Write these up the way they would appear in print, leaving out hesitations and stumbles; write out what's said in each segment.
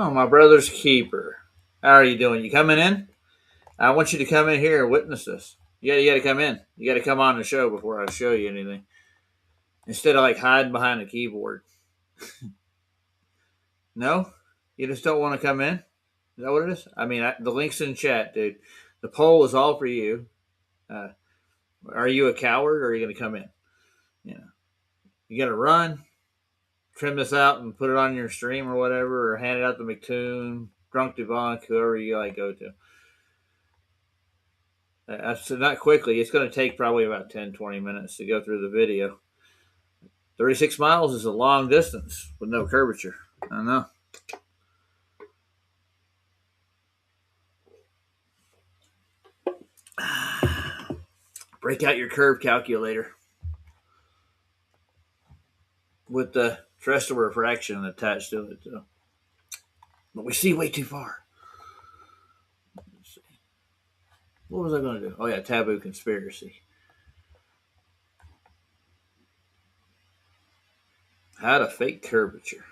Oh, my brother's keeper. How are you doing? You coming in? I want you to come in here and witness this. You got to come in. You got to come on the show before I show you anything. Instead of like hiding behind a keyboard. No? You just don't want to come in? Is that what it is? I mean, the link's in chat, dude. The poll is all for you. Uh, are you a coward or are you going to come in? You know, you got to run, trim this out and put it on your stream or whatever, or hand it out to McToon, Drunk Debunk, whoever you like go to. So not quickly. It's going to take probably about 10, 20 minutes to go through the video. 36 miles is a long distance with no curvature. I know. Break out your curve calculator with the terrestrial refraction attached to it, too. But we see way too far. Let's see. What was I going to do? Oh, yeah, taboo conspiracy. How to fake curvature.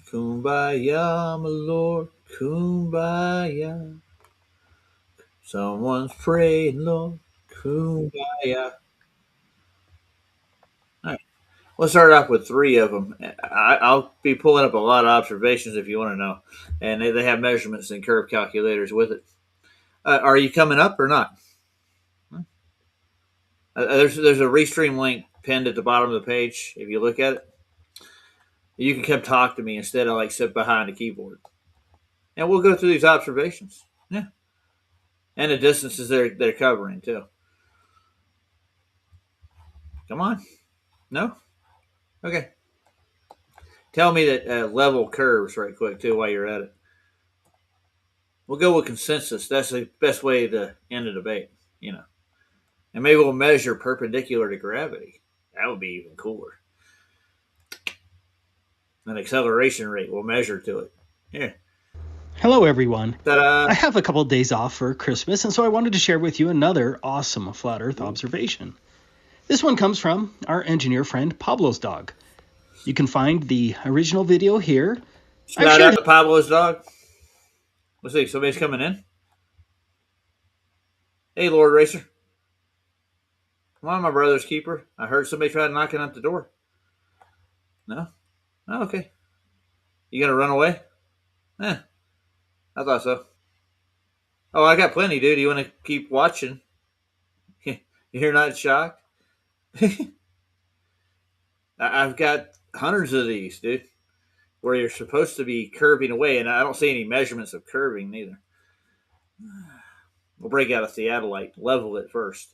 Kumbaya, my lord, kumbaya. Someone's praying, Lord, kumbaya. All right. Let's start off with three of them. I'll be pulling up a lot of observations if you want to know. And they have measurements and curve calculators with it. Are you coming up or not? There's a Restream link pinned at the bottom of the page. If you look at it, you can come talk to me instead of like sit behind a keyboard. And we'll go through these observations. Yeah. And the distances they're covering too. Come on. No? Okay. Tell me that level curves right quick too while you're at it. We'll go with consensus. That's the best way to end a debate, you know. And maybe we'll measure perpendicular to gravity. That would be even cooler. An acceleration rate, we'll measure to it. Here. Hello, everyone. Ta-da. I have a couple of days off for Christmas, and so I wanted to share with you another awesome flat Earth observation. This one comes from our engineer friend Pablo's dog. You can find the original video here. Shout out to Pablo's dog. Let's see, somebody's coming in. Hey, Lord Racer. Come on, my brother's keeper. I heard somebody try knocking at the door. No? Oh, okay. You gonna run away? Eh, I thought so. Oh, I got plenty, dude. You want to keep watching? You're not shocked? I've got hundreds of these, dude, where you're supposed to be curving away, and I don't see any measurements of curving neither. We'll break out a theodolite, level it first.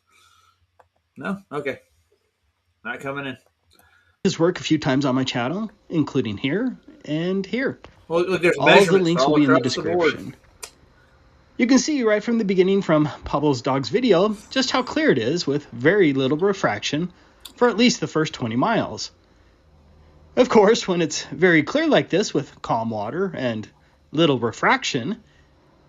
No? Okay. Not coming in. His work a few times on my channel, including here and here. Well, look, there's all the links will be in the description. You can see right from the beginning from Pablo's dog's video just how clear it is with very little refraction for at least the first 20 miles. Of course, when it's very clear like this with calm water and little refraction,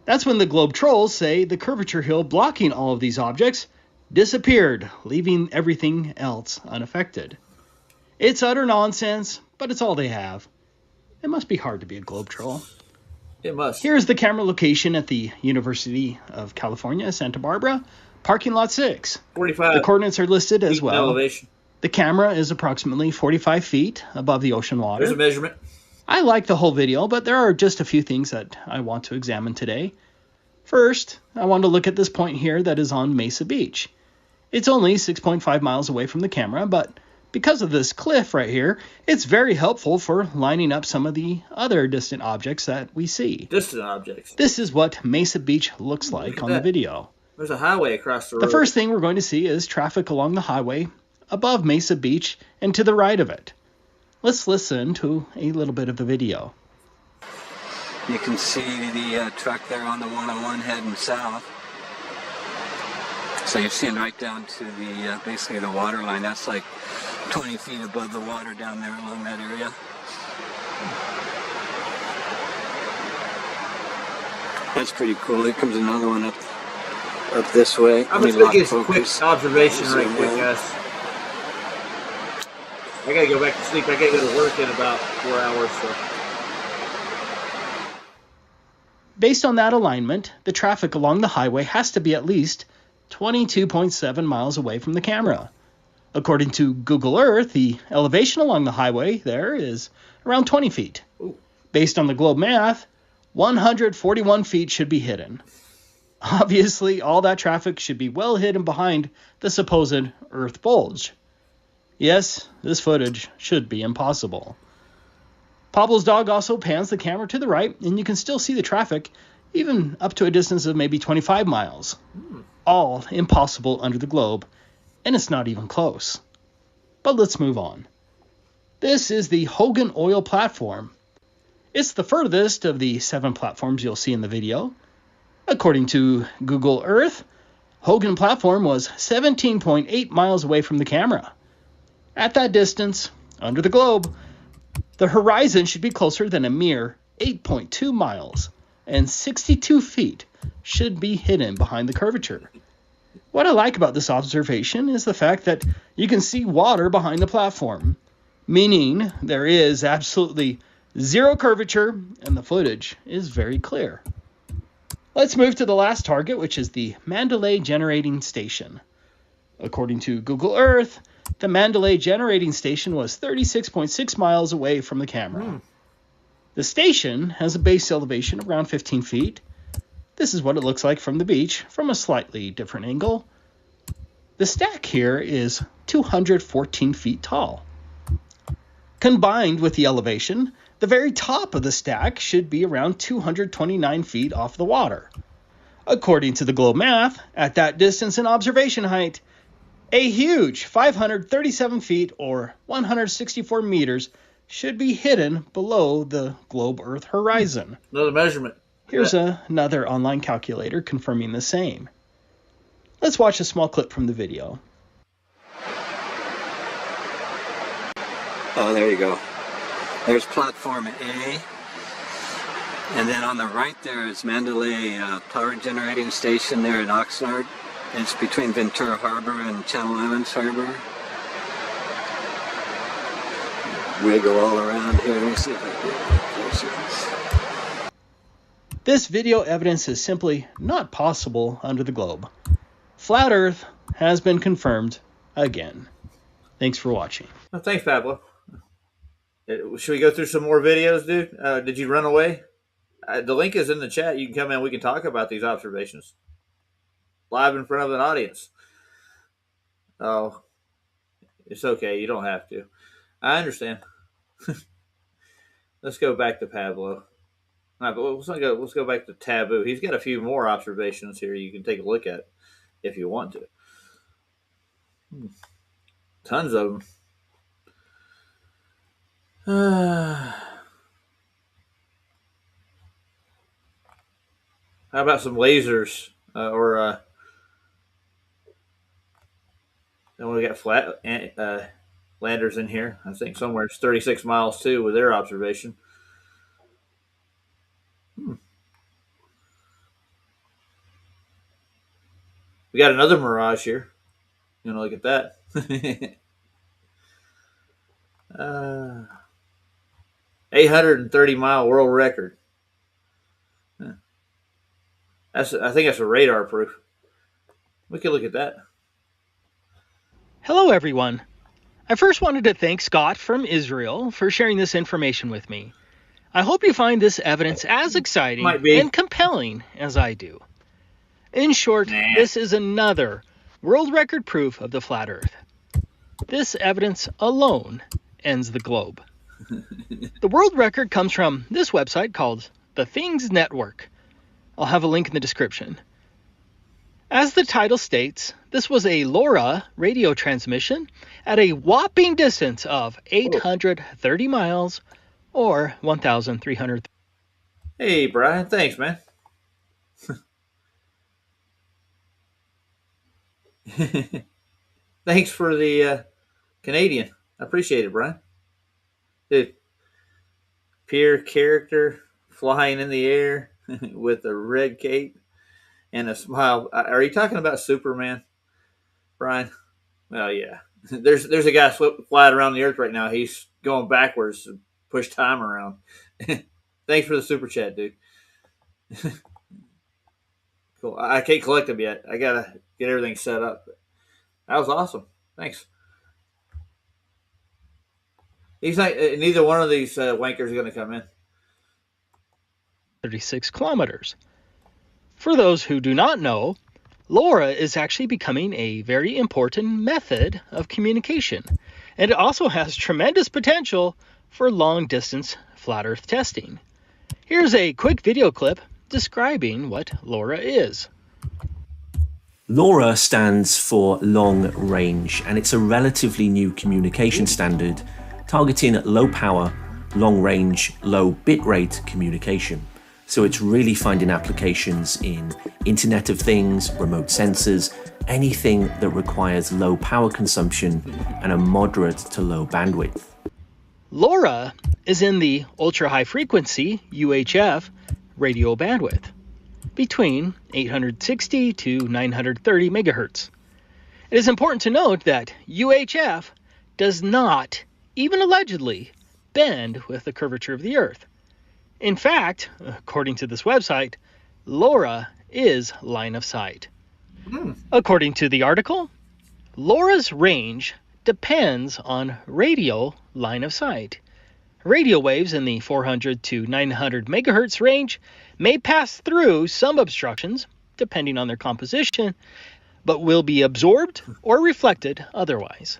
that's when the globe trolls say the curvature hill blocking all of these objects disappeared, leaving everything else unaffected. It's utter nonsense, but it's all they have. It must be hard to be a globe troll. It must. Here's the camera location at the University of California, Santa Barbara, parking lot 6. 45. The coordinates are listed as well. Elevation. The camera is approximately 45 feet above the ocean water. There's a measurement. I like the whole video, but there are just a few things that I want to examine today. First, I want to look at this point here that is on Mesa Beach. It's only 6.5 miles away from the camera, but because of this cliff right here, it's very helpful for lining up some of the other distant objects that we see. Distant objects. This is what Mesa Beach looks like on the video. There's a highway across the road. The first thing we're going to see is traffic along the highway above Mesa Beach and to the right of it. Let's listen to a little bit of the video. You can see the truck there on the 101 heading south. So you're seeing right down to the basically the water line. That's like 20 feet above the water down there along that area. That's pretty cool. Here comes another one up up this way. I'm just going to get a quick observation right quick, guys. I got to go back to sleep. I got to go to work in about 4 hours. So. Based on that alignment, the traffic along the highway has to be at least 22.7 miles away from the camera. According to Google Earth, the elevation along the highway there is around 20 feet. Ooh. Based on the globe math, 141 feet should be hidden. Obviously, all that traffic should be well hidden behind the supposed Earth bulge. Yes, this footage should be impossible. Pablo's dog also pans the camera to the right, and you can still see the traffic, even up to a distance of maybe 25 miles. All impossible under the globe, and it's not even close. But let's move on. This is the Hogan Oil platform. It's the furthest of the 7 platforms you'll see in the video. According to Google Earth, Hogan platform was 17.8 miles away from the camera. At that distance, under the globe, the horizon should be closer than a mere 8.2 miles, and 62 feet should be hidden behind the curvature. What I like about this observation is the fact that you can see water behind the platform, meaning there is absolutely zero curvature and the footage is very clear. Let's move to the last target, which is the Mandalay Generating Station. According to Google Earth, the Mandalay Generating Station was 36.6 miles away from the camera. The station has a base elevation of around 15 feet. This is what it looks like from the beach from a slightly different angle. The stack here is 214 feet tall. Combined with the elevation, the very top of the stack should be around 229 feet off the water. According to the globe math, at that distance and observation height, a huge 537 feet or 164 meters should be hidden below the globe Earth horizon. Another measurement. Here's another online calculator confirming the same. Let's watch a small clip from the video. Oh, there you go. There's platform A. And then on the right there is Mandalay Power Generating Station there in Oxnard. It's between Ventura Harbor and Channel Islands Harbor. Wiggle all around here. Let me see if I can get closer. This video evidence is simply not possible under the globe. Flat Earth has been confirmed again. Thanks for watching. Well, thanks, Pablo. Should we go through some more videos, dude? Did you run away? The link is in the chat. You can come in. We can talk about these observations live in front of an audience. Oh, it's okay. You don't have to. I understand. Let's go back to Pablo. All right, but let's go back to Taboo. He's got a few more observations here you can take a look at if you want to. Tons of them. How about some lasers then we got flat landers in here. I think somewhere it's 36 miles too with their observation. We got another Mirage here. You want to look at that? 830-mile world record. I think that's a radar proof. We can look at that. Hello, everyone. I first wanted to thank Scott from Israel for sharing this information with me. I hope you find this evidence as exciting and compelling as I do. In short, this is another world record proof of the flat Earth. This evidence alone ends the globe. The world record comes from this website called The Things Network. I'll have a link in the description. As the title states, this was a LoRa radio transmission at a whopping distance of 830 miles or 1,300. Hey, Brian. Thanks, man. Thanks for the Canadian. I appreciate it, Brian. Dude, pure character flying in the air with a red cape. and a smile. Are you talking about Superman, Brian? Well, yeah. There's a guy flying around the earth right now. He's going backwards to push time around. Thanks for the super chat, dude. Cool. I can't collect them yet. I gotta get everything set up. That was awesome. Thanks. He's not. Neither one of these wankers are going to come in. 36 kilometers. For those who do not know, LoRa is actually becoming a very important method of communication, and it also has tremendous potential for long-distance flat Earth testing. Here's a quick video clip describing what LoRa is. LoRa stands for long range, and it's a relatively new communication standard targeting low power, long range, low bitrate communication. So it's really finding applications in Internet of Things, remote sensors, anything that requires low power consumption and a moderate to low bandwidth. LoRa is in the ultra high frequency UHF radio bandwidth, between 860 to 930 megahertz. It is important to note that UHF does not, even allegedly, bend with the curvature of the Earth. In fact, according to this website, LoRa is line of sight. According to the article, LoRa's range depends on radio line of sight. Radio waves in the 400 to 900 megahertz range may pass through some obstructions, depending on their composition, but will be absorbed or reflected otherwise.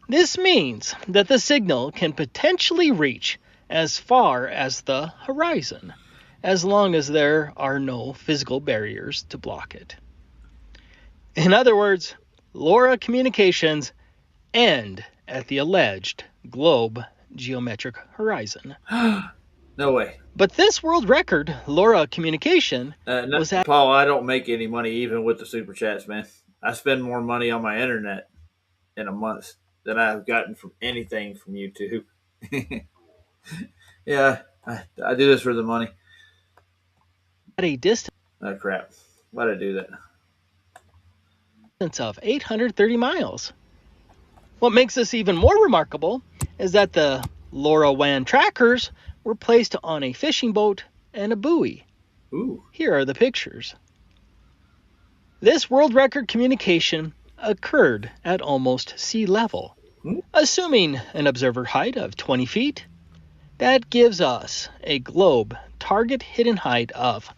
This means that the signal can potentially reach as far as the horizon, as long as there are no physical barriers to block it. In other words, LoRa communications end at the alleged globe geometric horizon. No way. But this world record LoRa communication was at... Paul, I don't make any money even with the super chats, man. I spend more money on my internet in a month than I've gotten from anything from YouTube. Yeah, I do this for the money. At a distance... Oh, crap. Why'd I do that? Of 830 miles. What makes this even more remarkable is that the LoRaWAN trackers were placed on a fishing boat and a buoy. Ooh. Here are the pictures. This world record communication occurred at almost sea level. Assuming an observer height of 20 feet, that gives us a globe target hidden height of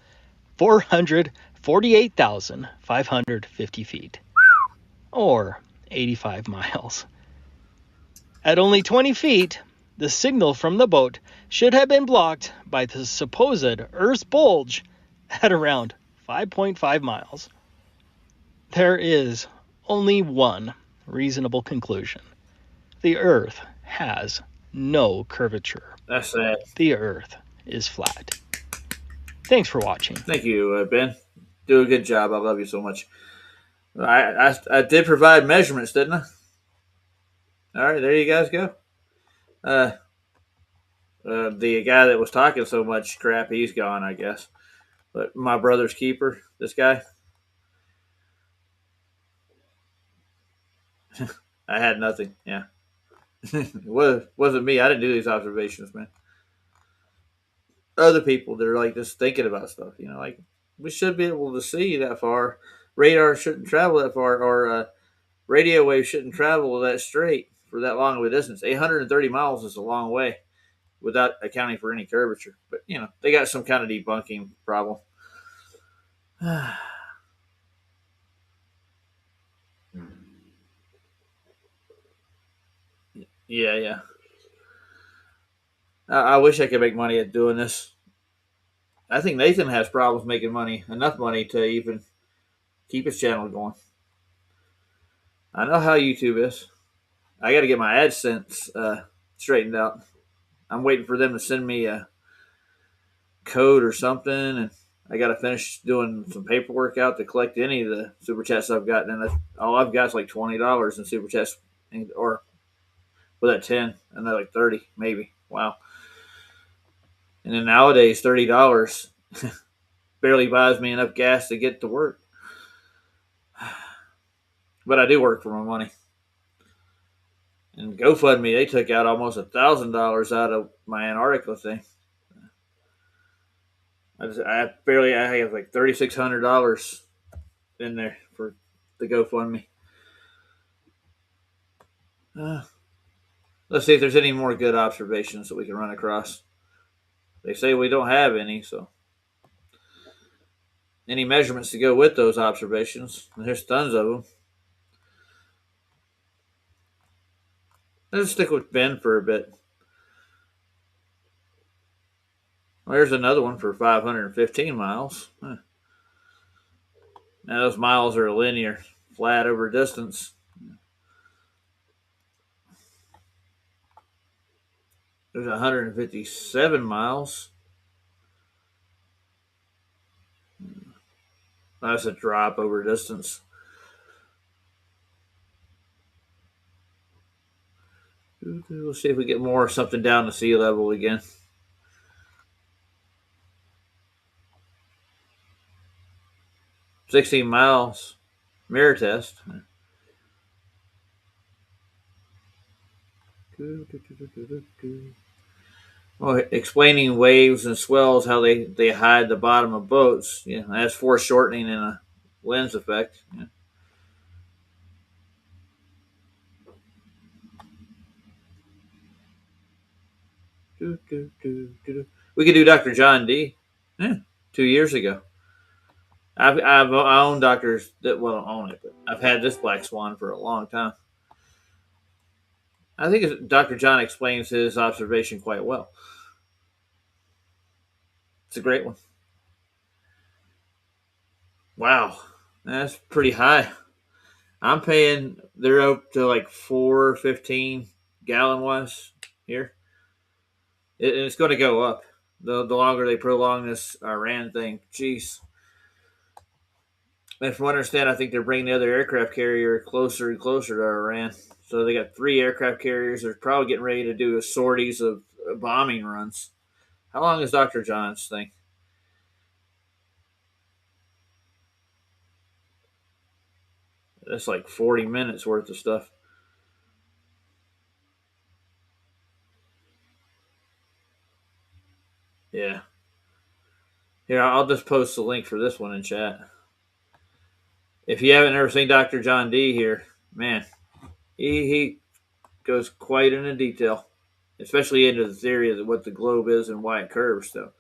448,550 feet, or 85 miles. At only 20 feet, the signal from the boat should have been blocked by the supposed Earth's bulge at around 5.5 miles. There is only one reasonable conclusion. The Earth has no curvature. That's sad. The Earth is flat. Thanks for watching. Thank you, Ben. Do a good job. I love you so much. I did provide measurements, didn't I? All right, there you guys go. The guy that was talking so much crap, he's gone, I guess. But my brother's keeper, this guy, I had nothing. Yeah. It wasn't me. I didn't do these observations, man. Other people that are like just thinking about stuff, like we should be able to see that far. Radar shouldn't travel that far, or radio waves shouldn't travel that straight for that long of a distance. 830 miles is a long way without accounting for any curvature. But, they got some kind of debunking problem. Yeah. I wish I could make money at doing this. I think Nathan has problems making money, enough money to even keep his channel going. I know how YouTube is. I got to get my AdSense straightened out. I'm waiting for them to send me a code or something, and I got to finish doing some paperwork out to collect any of the super chats I've gotten. And all I've got is like $20 in super chats, or was that 10? And they're like 30, maybe. Wow. And then nowadays, $30 barely buys me enough gas to get to work. But I do work for my money. And GoFundMe, they took out almost $1,000 out of my Antarctica thing. I have like $3,600 in there for the GoFundMe. Let's see if there's any more good observations that we can run across. They say we don't have any, so any measurements to go with those observations. There's tons of them. Let's stick with Ben for a bit. Well, there's another one for 515 miles. Now those miles are linear, flat over distance. There's 157 miles. That's a drop over distance. We'll see if we get more something down to sea level again. $16 miles mirror test. Well, explaining waves and swells, how they hide the bottom of boats. Yeah, that's foreshortening and a lens effect. Yeah. We could do Dr. John D. 2 years ago. I own doctors that don't own it, but I've had this black swan for a long time. I think Dr. John explains his observation quite well. It's a great one. Wow, that's pretty high. I'm paying. They're up to like $4.15 gallon wise here. It's going to go up the longer they prolong this Iran thing. Jeez. And from what I understand, I think they're bringing the other aircraft carrier closer and closer to Iran. So they got 3 aircraft carriers. They're probably getting ready to do sorties of bombing runs. How long is Dr. John's thing? That's like 40 minutes worth of stuff. Yeah. Here, I'll just post the link for this one in chat. If you haven't ever seen Dr. John D here, man, he goes quite into detail, especially into the theory of what the globe is and why it curves. So,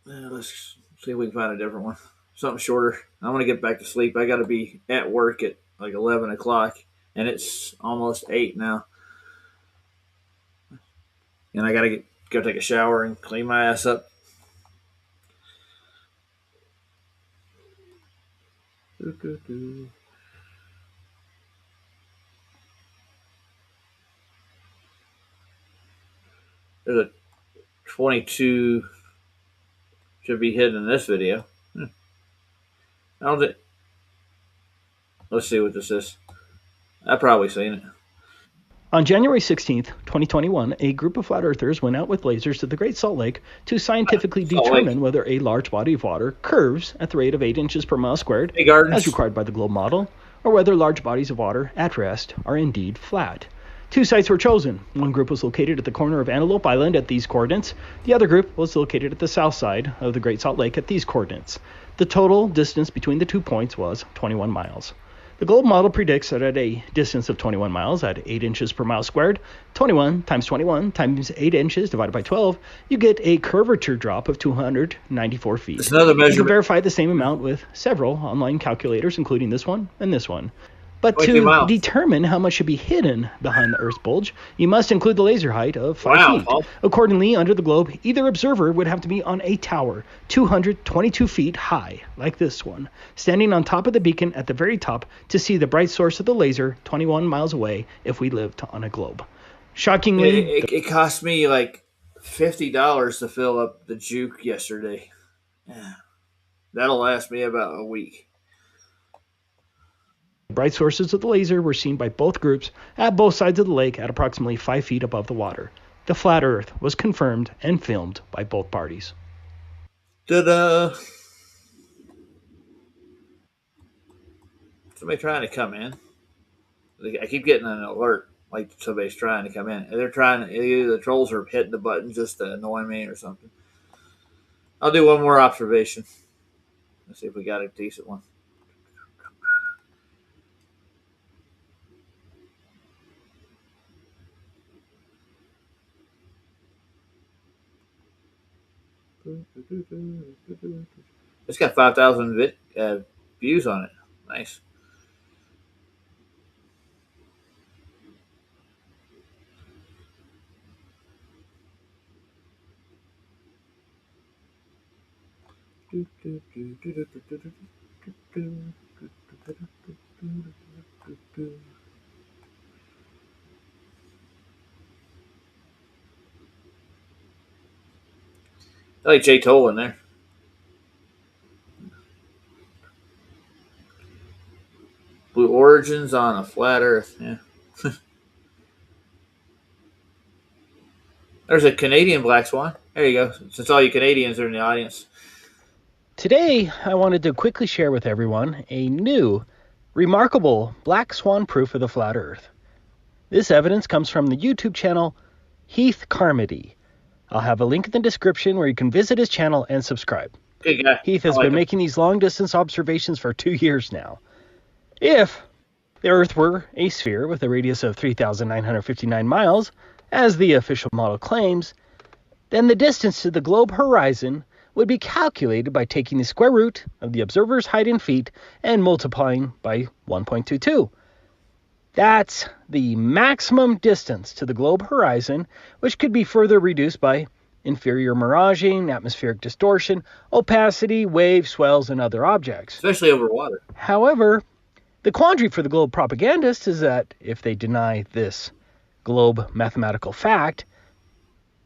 let's see if we can find a different one, something shorter. I want to get back to sleep. I got to be at work at like 11 o'clock, and it's almost 8 now, and I got to go take a shower and clean my ass up. There's a 22 should be hidden in this video. Let's see what this is. I've probably seen it. On January 16th, 2021, a group of flat earthers went out with lasers to the Great Salt Lake to scientifically determine whether a large body of water curves at the rate of 8 inches per mile squared, as required by the globe model, or whether large bodies of water at rest are indeed flat. 2 sites were chosen. One group was located at the corner of Antelope Island at these coordinates. The other group was located at the south side of the Great Salt Lake at these coordinates. The total distance between the 2 points was 21 miles. The globe model predicts that at a distance of 21 miles at 8 inches per mile squared, 21 times 8 inches divided by 12, you get a curvature drop of 294 feet. It's another measurement. You can verify the same amount with several online calculators, including this one and this one. But to determine how much should be hidden behind the Earth's bulge, you must include the laser height of 5 feet. Accordingly, under the globe, either observer would have to be on a tower 222 feet high, like this one, standing on top of the beacon at the very top to see the bright source of the laser 21 miles away if we lived on a globe. Shockingly, it cost me like $50 to fill up the Juke yesterday. Yeah. That'll last me about a week. Bright sources of the laser were seen by both groups at both sides of the lake at approximately 5 feet above the water. the flat Earth was confirmed and filmed by both parties. Did somebody trying to come in? I keep getting an alert like somebody's trying to come in. They're trying. Either the trolls are hitting the buttons just to annoy me or something. I'll do one more observation. Let's see if we got a decent one. It's got 5,000 views on it. Nice. I like Jay Toll in there. Blue Origins on a flat Earth. Yeah. There's a Canadian black swan. There you go. Since all you Canadians are in the audience. Today, I wanted to quickly share with everyone a new, remarkable black swan proof of the flat Earth. This evidence comes from the YouTube channel Heath Carmody. I'll have a link in the description where you can visit his channel and subscribe. Good guy. Heath has been making these long-distance observations for 2 years now. If the Earth were a sphere with a radius of 3,959 miles, as the official model claims, then the distance to the globe horizon would be calculated by taking the square root of the observer's height in feet and multiplying by 1.22. That's the maximum distance to the globe horizon, which could be further reduced by inferior miraging, atmospheric distortion, opacity, waves, swells, and other objects. Especially over water. However, the quandary for the globe propagandists is that if they deny this globe mathematical fact,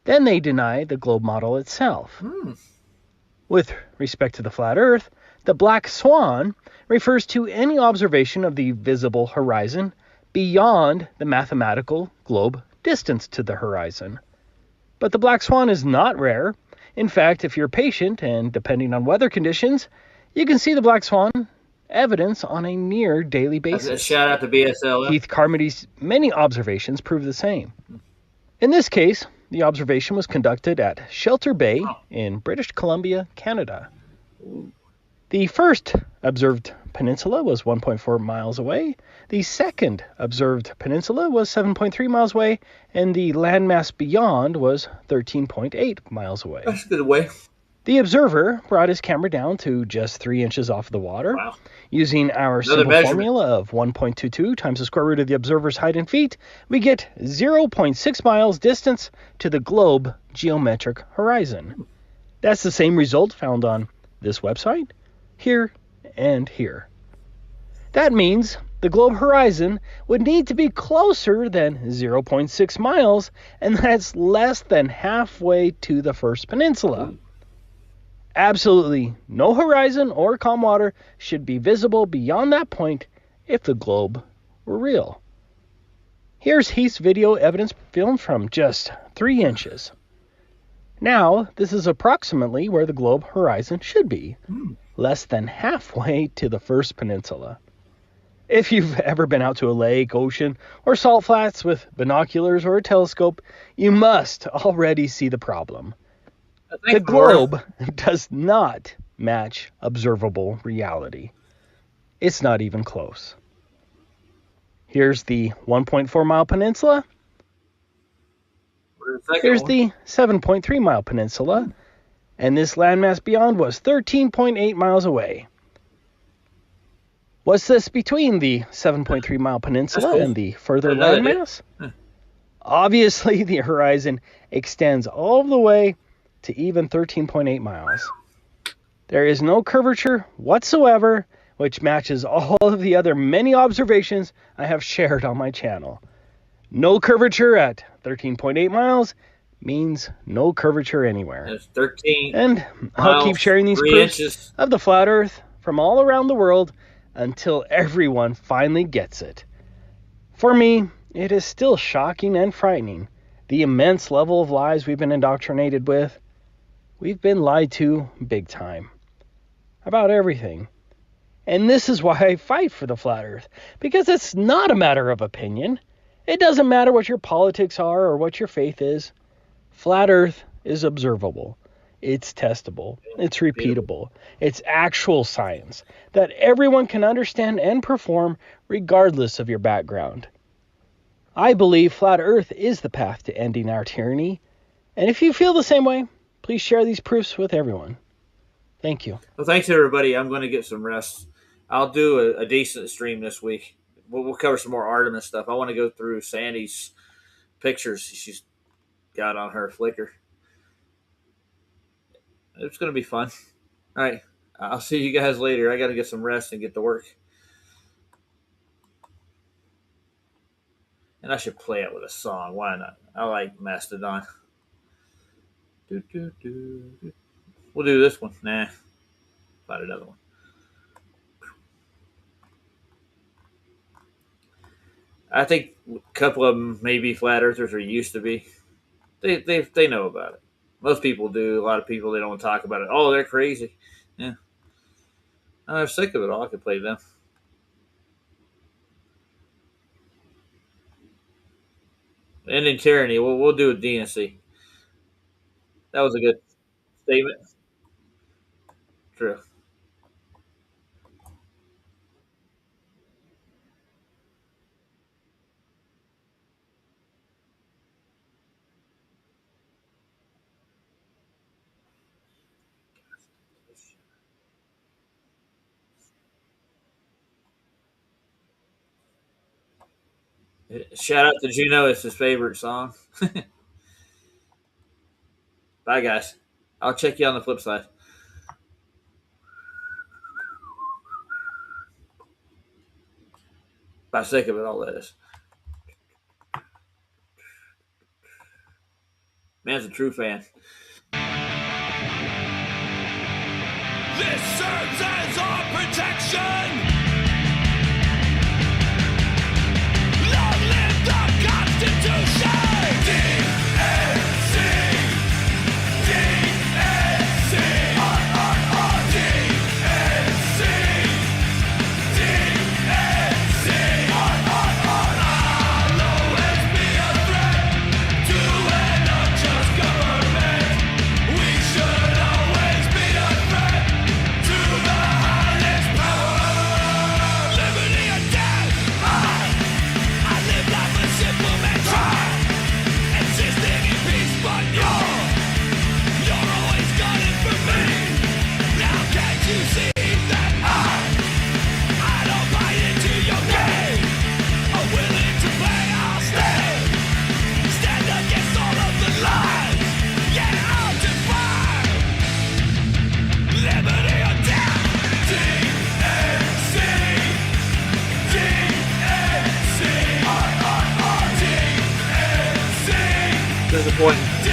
then they deny the globe model itself. With respect to the flat Earth, the black swan refers to any observation of the visible horizon beyond the mathematical globe distance to the horizon. But the black swan is not rare. In fact, if you're patient and depending on weather conditions, you can see the black swan evidence on a near daily basis. Shout out to BSL. Heath Carmody's many observations prove the same. In this case, the observation was conducted at Shelter Bay in British Columbia, Canada. The first observed peninsula was 1.4 miles away. The second observed peninsula was 7.3 miles away, and the landmass beyond was 13.8 miles away. That's a good way. The observer brought his camera down to just 3 inches off the water. Wow. Using our simple formula of 1.22 times the square root of the observer's height in feet, we get 0.6 miles distance to the globe geometric horizon. That's the same result found on this website, here, and here. That means the globe horizon would need to be closer than 0.6 miles, and that's less than halfway to the first peninsula. Absolutely no horizon or calm water should be visible beyond that point if the globe were real. Here's Heath's video evidence filmed from just 3 inches. Now, this is approximately where the globe horizon should be, less than halfway to the first peninsula. If you've ever been out to a lake, ocean, or salt flats with binoculars or a telescope, you must already see the problem. The globe does not match observable reality. It's not even close. Here's the 1.4 mile peninsula. Here's the 7.3 mile peninsula. And this landmass beyond was 13.8 miles away. What's this between the 7.3 mile peninsula and the further landmass? Obviously, the horizon extends all the way to even 13.8 miles. There is no curvature whatsoever, which matches all of the other many observations I have shared on my channel. No curvature at 13.8 miles means no curvature anywhere. That's 13 and I'll keep sharing these proofs of the flat Earth from all around the world until everyone finally gets it. For me, it is still shocking and frightening the immense level of lies we've been indoctrinated with, we've been lied to big time about everything. And this is why I fight for the flat earth, because it's not a matter of opinion. It doesn't matter what your politics are or what your faith is. Flat earth is observable. It's testable. It's repeatable. It's actual science that everyone can understand and perform regardless of your background. I believe flat earth is the path to ending our tyranny. And if you feel the same way, please share these proofs with everyone. Thank you. Well, thanks, everybody. I'm going to get some rest. I'll do a decent stream this week. We'll cover some more Artemis stuff. I want to go through Sandy's pictures she's got on her Flickr. It's going to be fun. All right. I'll see you guys later. I got to get some rest and get to work. And I should play it with a song. Why not? I like Mastodon. We'll do this one. Nah. Find another one. I think a couple of them may be flat earthers or used to be. They know about it. Most people do. A lot of people, they don't talk about it. Oh, they're crazy. Yeah. I'm sick of it all. I could play them. Ending tyranny. We'll do a DNC. That was a good statement. True. Shout out to Juno. It's his favorite song. Bye, guys. I'll check you on the flip side. By sick of it, all that is. Man's a true fan. This serves as our protection. Long live the Constitution. DNC, DNC, DNC, DNC. I'll always be a threat to an unjust government. We should always be a threat to the highest power. Liberty or death. I live life a simple mantra, existing in peace, but you're always gunning for me. Now can't you see that I don't buy into your game? I'm willing to play, I'll stand against all of the lies. Yeah, I'll defy liberty or death. DNC, DNC, DNC. Disappointing.